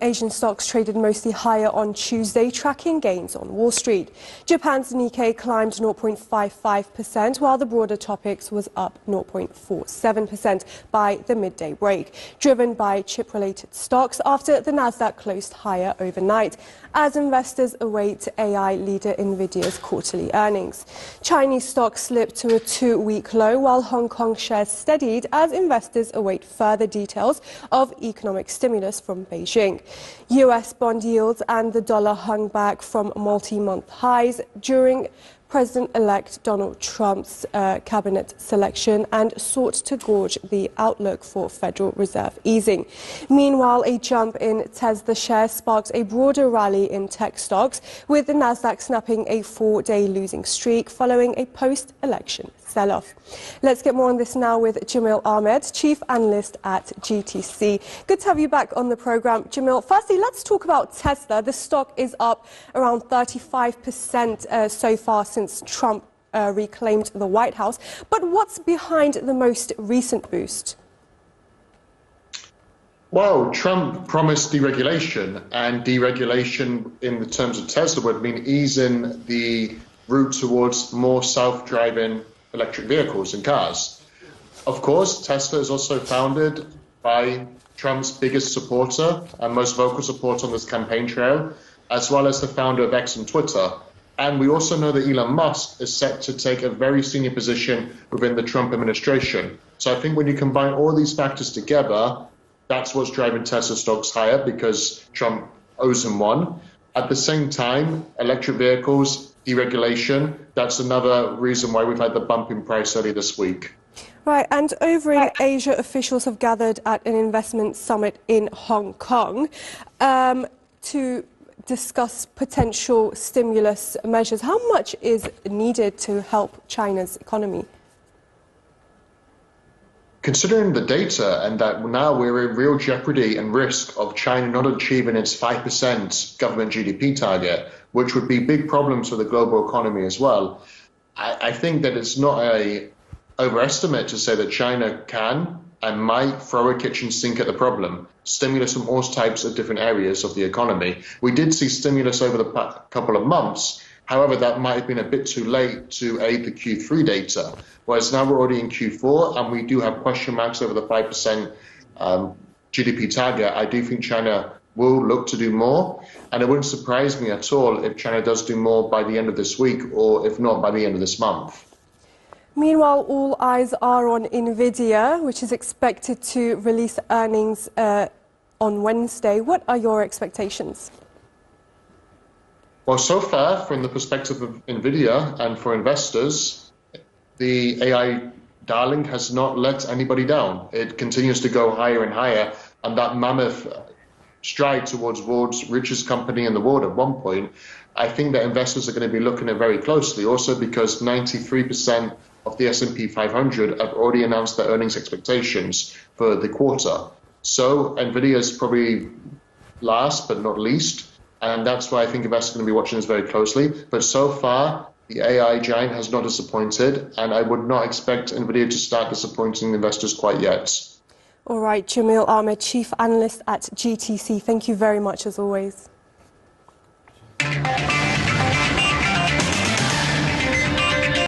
Asian stocks traded mostly higher on Tuesday, tracking gains on Wall Street. Japan's Nikkei climbed 0.55%, while the broader Topix was up 0.47% by the midday break, driven by chip-related stocks after the Nasdaq closed higher overnight, as investors await AI leader Nvidia's quarterly earnings. Chinese stocks slipped to a two-week low, while Hong Kong shares steadied as investors await further details of economic stimulus from Beijing. US bond yields and the dollar hung back from multi-month highs during President-elect Donald Trump's cabinet selection and sought to gauge the outlook for Federal Reserve easing. Meanwhile, a jump in Tesla shares sparked a broader rally in tech stocks, with the Nasdaq snapping a four-day losing streak following a post-election sell-off. Let's get more on this now with Jameel Ahmad, Chief Analyst at GTC. Good to have you back on the program, Jameel. Firstly, let's talk about Tesla. The stock is up around 35% so far since Trump reclaimed the White House. But what's behind the most recent boost? Well, Trump promised deregulation, and deregulation in the terms of Tesla would mean easing the route towards more self-driving electric vehicles and cars. Of course, Tesla is also founded by Trump's biggest supporter and most vocal supporter on this campaign trail, as well as the founder of X and Twitter. And we also know that Elon Musk is set to take a very senior position within the Trump administration. So I think when you combine all these factors together, that's what's driving Tesla stocks higher, because Trump owes him one. At the same time, electric vehicles, deregulation, that's another reason why we've had the bump in price early this week. Right, and over in Asia, officials have gathered at an investment summit in Hong Kong to discuss potential stimulus measures. How much is needed to help China's economy? Considering the data and that now we're in real jeopardy and risk of China not achieving its 5% government GDP target, which would be big problems for the global economy as well, I think that it's not an overestimate to say that China can and might throw a kitchen sink at the problem. Stimulus from all types of different areas of the economy. We did see stimulus over the couple of months. However, that might have been a bit too late to aid the Q3 data, whereas now we're already in Q4 and we do have question marks over the 5% GDP target. I do think China will look to do more, and it wouldn't surprise me at all if China does do more by the end of this week, or if not, by the end of this month. Meanwhile, all eyes are on Nvidia, which is expected to release earnings on Wednesday. What are your expectations? Well, so far, from the perspective of Nvidia and for investors, the AI darling has not let anybody down. It continues to go higher and higher, and that mammoth stride towards world's richest company in the world at one point, I think that investors are going to be looking at very closely, also because 93% of the S&P 500 have already announced their earnings expectations for the quarter. So Nvidia is probably last but not least, and that's why I think investors are going to be watching this very closely. But so far, the AI giant has not disappointed, and I would not expect Nvidia to start disappointing investors quite yet. All right, Jameel Ahmad, Chief Analyst at GTC. Thank you very much, as always.